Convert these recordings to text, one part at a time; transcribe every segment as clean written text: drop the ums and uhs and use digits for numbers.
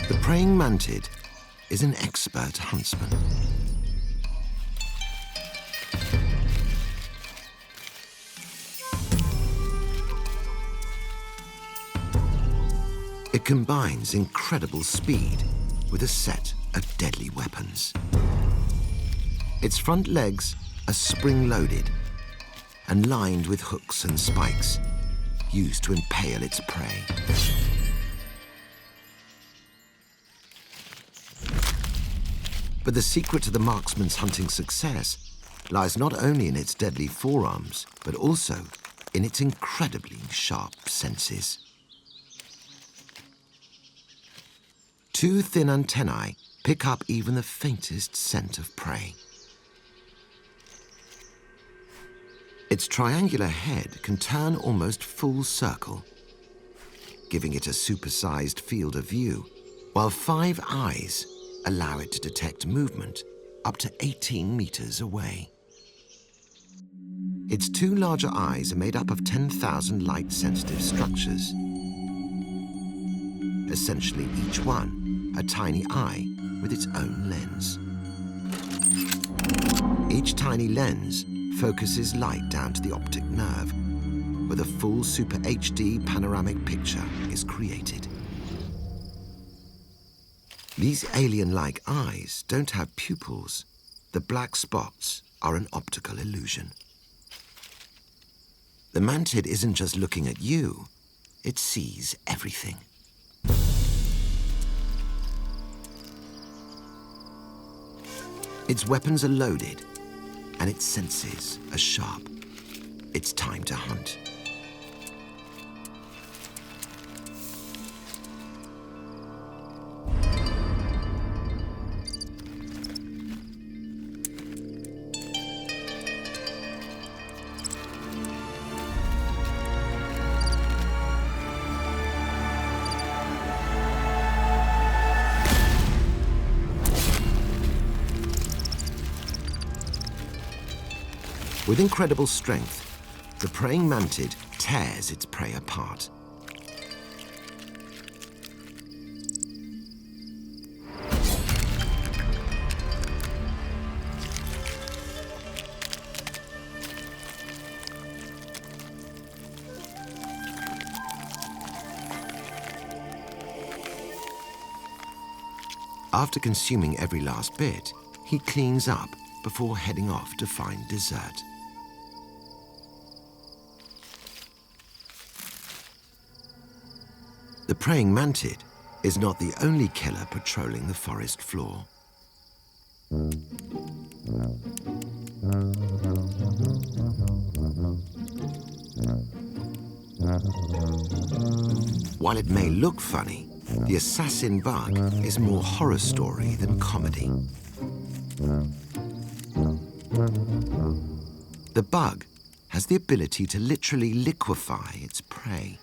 The praying mantid is an expert huntsman. It combines incredible speed with a set of deadly weapons. Its front legs are spring-loaded and lined with hooks and spikes used to impale its prey. But the secret to the marksman's hunting success lies not only in its deadly forearms, but also in its incredibly sharp senses. Two thin antennae pick up even the faintest scent of prey. Its triangular head can turn almost full circle, giving it a supersized field of view, while 5 eyes allow it to detect movement up to 18 meters away. Its 2 larger eyes are made up of 10,000 light-sensitive structures. Essentially, each one a tiny eye with its own lens. Each tiny lens focuses light down to the optic nerve, where the full Super HD panoramic picture is created. These alien-like eyes don't have pupils. The black spots are an optical illusion. The mantid isn't just looking at you, it sees everything. Its weapons are loaded, and its senses are sharp. It's time to hunt. With incredible strength, the praying mantid tears its prey apart. After consuming every last bit, he cleans up before heading off to find dessert. The praying mantid is not the only killer patrolling the forest floor. While it may look funny, the assassin bug is more horror story than comedy. The bug has the ability to literally liquefy its prey.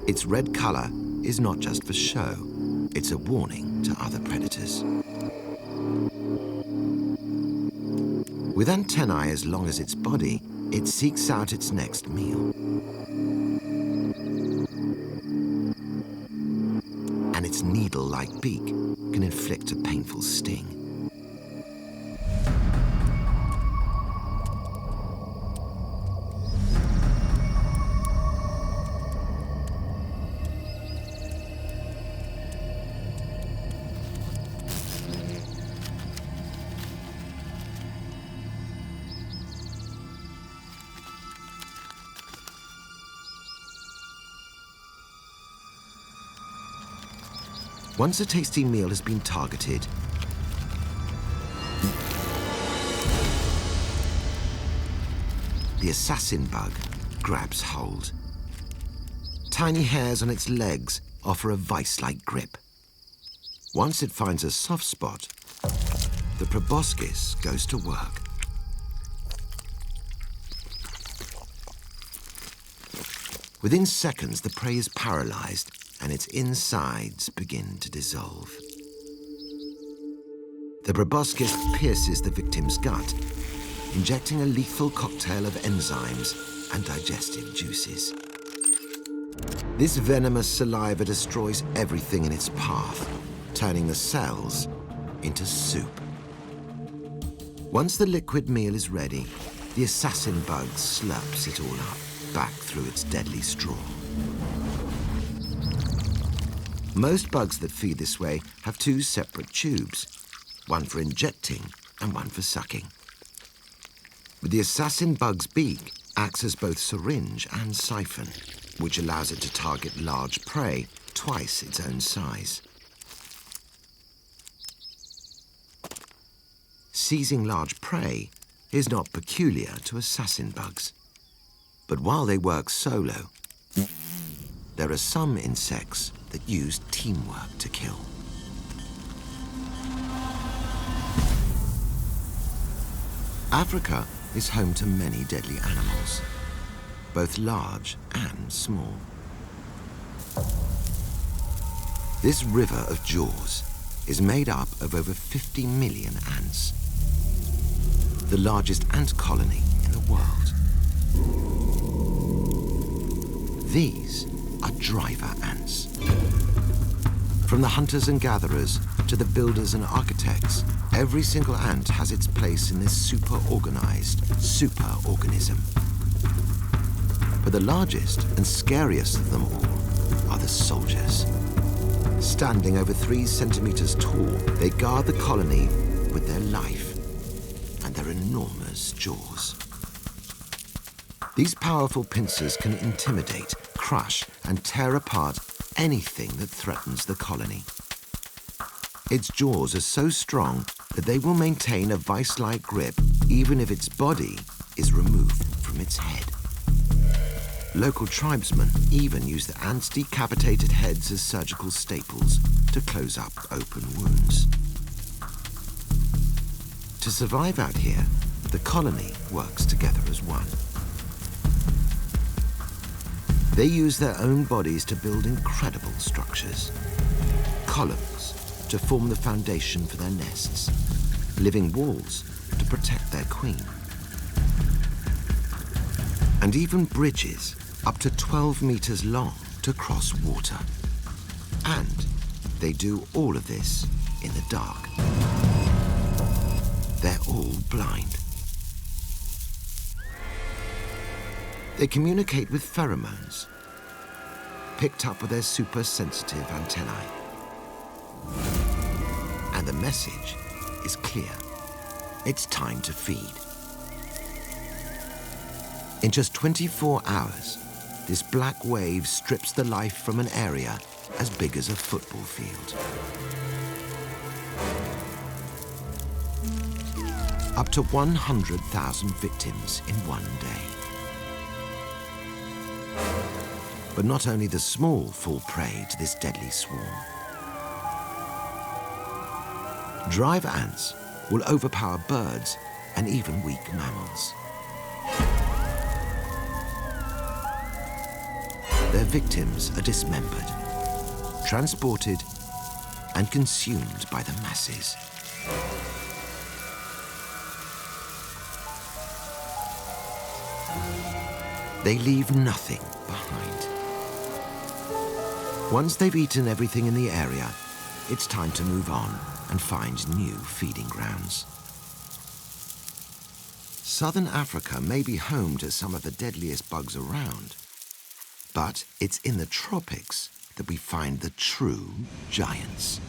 Its red color is not just for show, it's a warning to other predators. With antennae as long as its body, it seeks out its next meal. And its needle-like beak can inflict a painful sting. Once a tasty meal has been targeted, the assassin bug grabs hold. Tiny hairs on its legs offer a vice-like grip. Once it finds a soft spot, the proboscis goes to work. Within seconds, the prey is paralyzed and its insides begin to dissolve. The proboscis pierces the victim's gut, injecting a lethal cocktail of enzymes and digestive juices. This venomous saliva destroys everything in its path, turning the cells into soup. Once the liquid meal is ready, the assassin bug slurps it all up, back through its deadly straw. Most bugs that feed this way have two separate tubes, one for injecting and one for sucking. But the assassin bug's beak acts as both syringe and siphon, which allows it to target large prey twice its own size. Seizing large prey is not peculiar to assassin bugs. But while they work solo, there are some insects that use teamwork to kill. Africa is home to many deadly animals, both large and small. This river of jaws is made up of over 50 million ants, the largest ant colony in the world. These are driver ants. From the hunters and gatherers to the builders and architects, every single ant has its place in this super-organized superorganism. But the largest and scariest of them all are the soldiers. Standing over 3 centimeters tall, they guard the colony with their life and their enormous jaws. These powerful pincers can intimidate, crush, and tear apart anything that threatens the colony. Its jaws are so strong that they will maintain a vice-like grip even if its body is removed from its head. Local tribesmen even use the ants' decapitated heads as surgical staples to close up open wounds. To survive out here, the colony works together as one. They use their own bodies to build incredible structures. Columns to form the foundation for their nests, living walls to protect their queen, and even bridges up to 12 meters long to cross water. And they do all of this in the dark. They're all blind. They communicate with pheromones, picked up with their super-sensitive antennae. And the message is clear. It's time to feed. In just 24 hours, this black wave strips the life from an area as big as a football field. Up to 100,000 victims in one day. But not only the small fall prey to this deadly swarm. Driver ants will overpower birds and even weak mammals. Their victims are dismembered, transported, and consumed by the masses. They leave nothing behind. Once they've eaten everything in the area, it's time to move on and find new feeding grounds. Southern Africa may be home to some of the deadliest bugs around, but it's in the tropics that we find the true giants.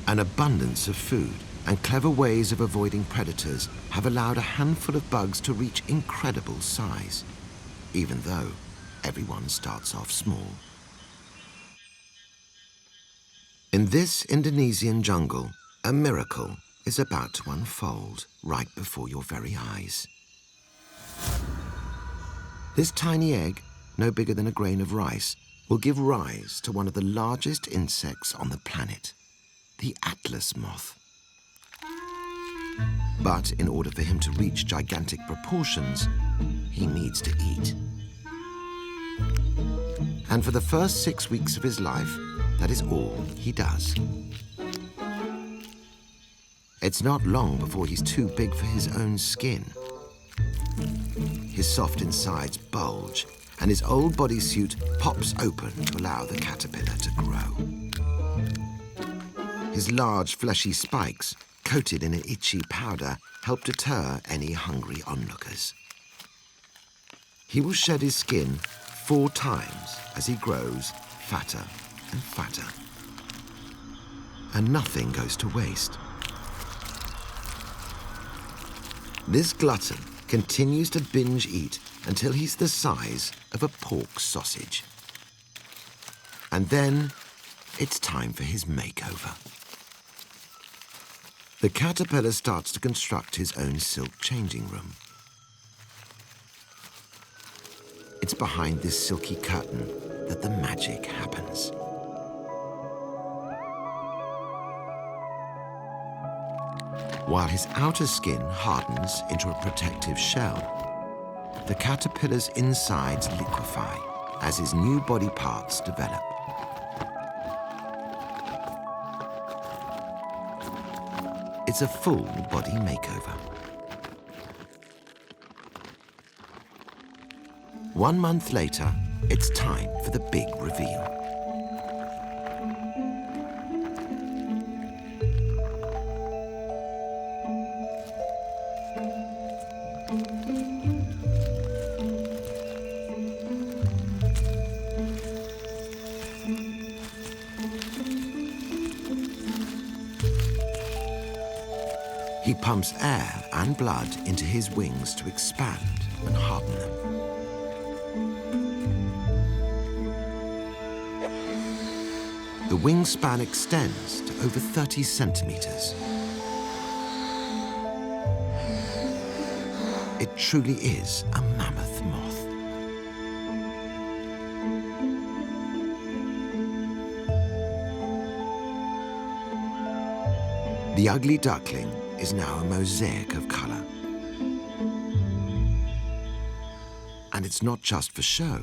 An abundance of food and clever ways of avoiding predators have allowed a handful of bugs to reach incredible size, even though everyone starts off small. In this Indonesian jungle, a miracle is about to unfold right before your very eyes. This tiny egg, no bigger than a grain of rice, will give rise to one of the largest insects on the planet, the Atlas moth. But in order for him to reach gigantic proportions, he needs to eat. And for the first 6 weeks of his life, that is all he does. It's not long before he's too big for his own skin. His soft insides bulge, and his old bodysuit pops open to allow the caterpillar to grow. His large, fleshy spikes, coated in an itchy powder, help deter any hungry onlookers. He will shed his skin 4 times as he grows fatter and fatter. And nothing goes to waste. This glutton continues to binge eat until he's the size of a pork sausage. And then it's time for his makeover. The caterpillar starts to construct his own silk changing room. It's behind this silky curtain that the magic happens. While his outer skin hardens into a protective shell, the caterpillar's insides liquefy as his new body parts develop. It's a full body makeover. 1 month later, it's time for the big reveal. He pumps air and blood into his wings to expand and harden them. The wingspan extends to over 30 centimeters. It truly is a mammoth moth. The ugly duckling is now a mosaic of color. And it's not just for show.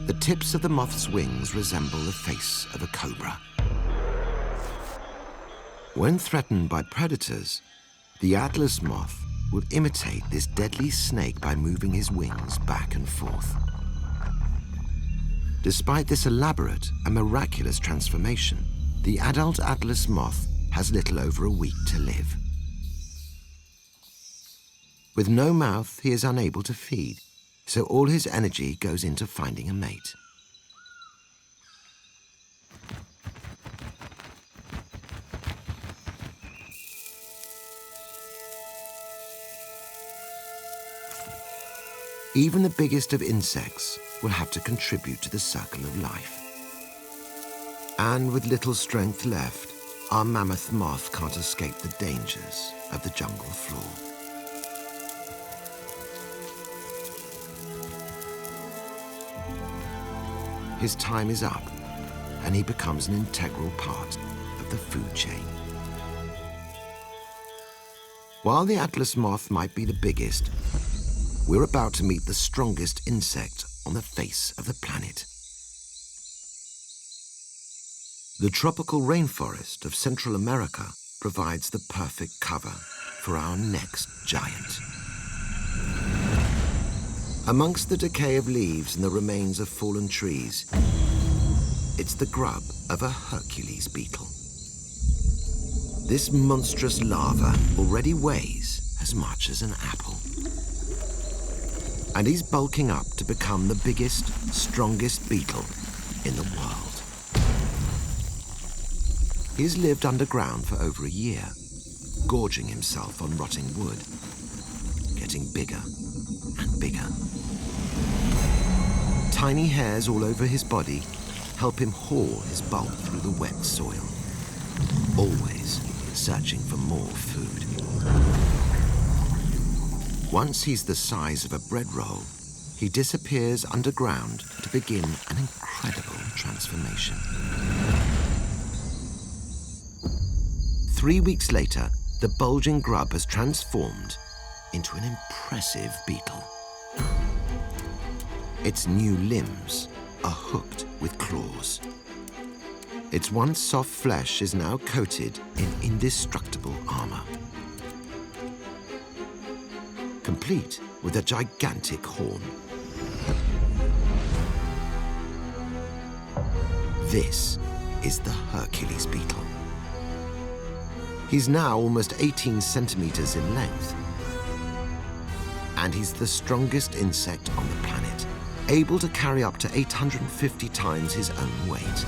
The tips of the moth's wings resemble the face of a cobra. When threatened by predators, the Atlas moth will imitate this deadly snake by moving his wings back and forth. Despite this elaborate and miraculous transformation, the adult Atlas moth has little over a week to live. With no mouth, he is unable to feed, so all his energy goes into finding a mate. Even the biggest of insects will have to contribute to the circle of life. And with little strength left, our mammoth moth can't escape the dangers of the jungle floor. His time is up, and he becomes an integral part of the food chain. While the Atlas moth might be the biggest, we're about to meet the strongest insect on the face of the planet. The tropical rainforest of Central America provides the perfect cover for our next giant. Amongst the decay of leaves and the remains of fallen trees, it's the grub of a Hercules beetle. This monstrous larva already weighs as much as an apple. And he's bulking up to become the biggest, strongest beetle in the world. He's lived underground for over a year, gorging himself on rotting wood, getting bigger and bigger. Tiny hairs all over his body help him haul his bulk through the wet soil, always searching for more food. Once he's the size of a bread roll, he disappears underground to begin an incredible transformation. 3 weeks later, the bulging grub has transformed into an impressive beetle. Its new limbs are hooked with claws. Its once soft flesh is now coated in indestructible armor. complete with a gigantic horn. This is the Hercules beetle. He's now almost 18 centimeters in length, and he's the strongest insect on the planet, able to carry up to 850 times his own weight.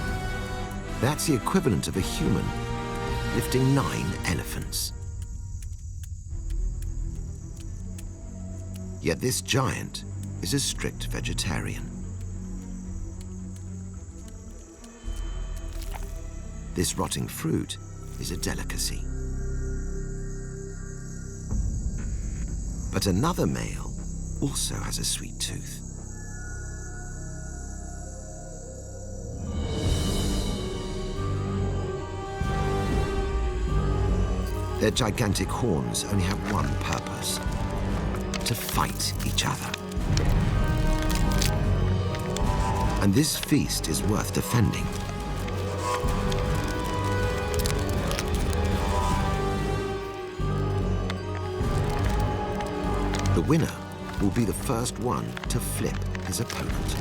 That's the equivalent of a human lifting 9 elephants. Yet this giant is a strict vegetarian. This rotting fruit is a delicacy. But another male also has a sweet tooth. Their gigantic horns only have one purpose: to fight each other. And this feast is worth defending. The winner will be the first one to flip his opponent.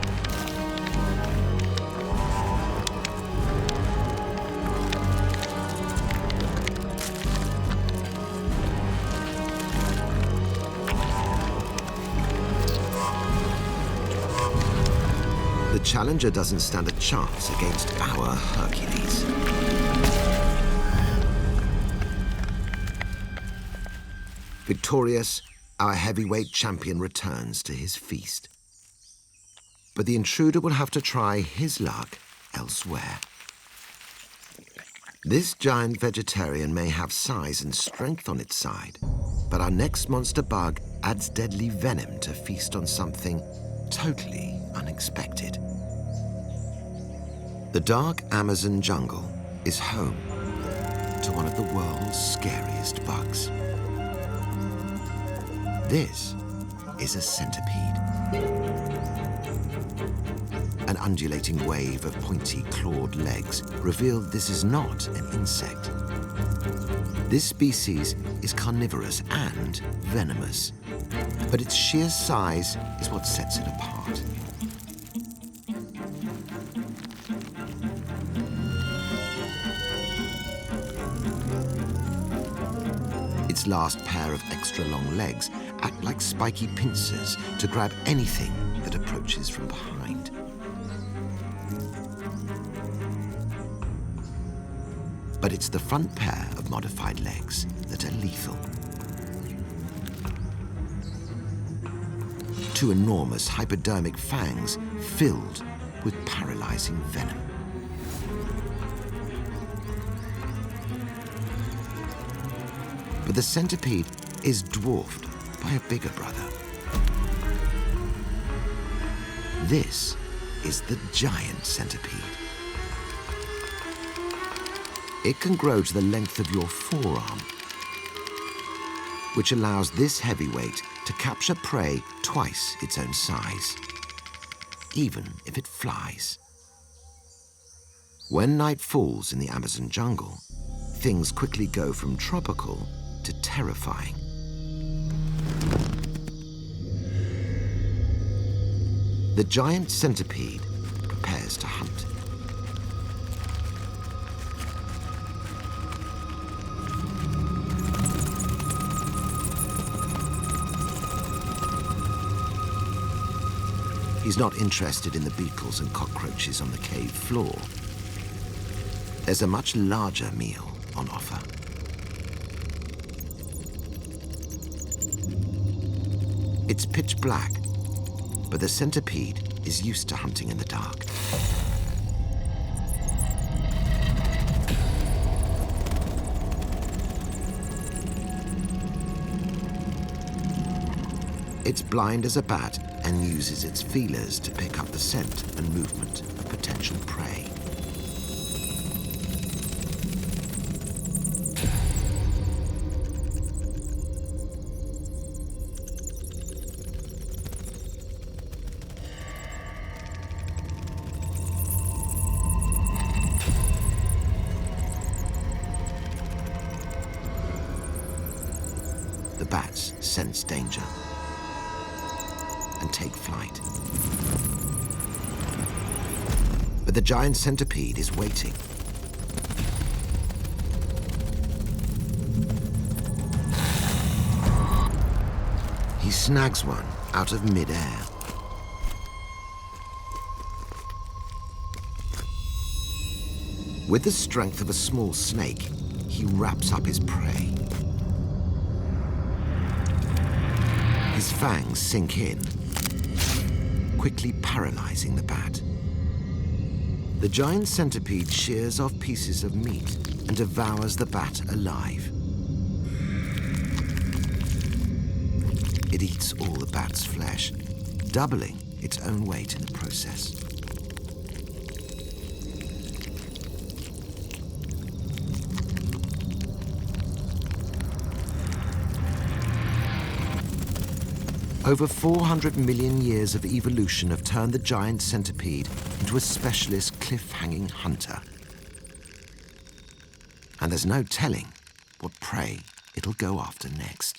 The challenger doesn't stand a chance against our Hercules. Victorious, our heavyweight champion returns to his feast. But the intruder will have to try his luck elsewhere. This giant vegetarian may have size and strength on its side, but our next monster bug adds deadly venom to feast on something totally unexpected. The dark Amazon jungle is home to one of the world's scariest bugs. This is a centipede. An undulating wave of pointy clawed legs reveal this is not an insect. This species is carnivorous and venomous, but its sheer size is what sets it apart. Its last pair of extra long legs act like spiky pincers to grab anything that approaches from behind. But it's the front pair of modified legs that are lethal. 2 enormous hypodermic fangs filled with paralyzing venom. But the centipede is dwarfed by a bigger brother. This is the giant centipede. It can grow to the length of your forearm, which allows this heavyweight to capture prey twice its own size, even if it flies. When night falls in the Amazon jungle, things quickly go from tropical to terrifying. The giant centipede prepares to hunt. He's not interested in the beetles and cockroaches on the cave floor. There's a much larger meal on offer. It's pitch black, but the centipede is used to hunting in the dark. It's blind as a bat and uses its feelers to pick up the scent and movement of potential prey. The bats sense danger take flight. But the giant centipede is waiting. He snags one out of mid-air. With the strength of a small snake, he wraps up his prey. His fangs sink in, quickly paralyzing the bat. The giant centipede shears off pieces of meat and devours the bat alive. It eats all the bat's flesh, doubling its own weight in the process. Over 400 million years of evolution have turned the giant centipede into a specialist cliff-hanging hunter. And there's no telling what prey it'll go after next.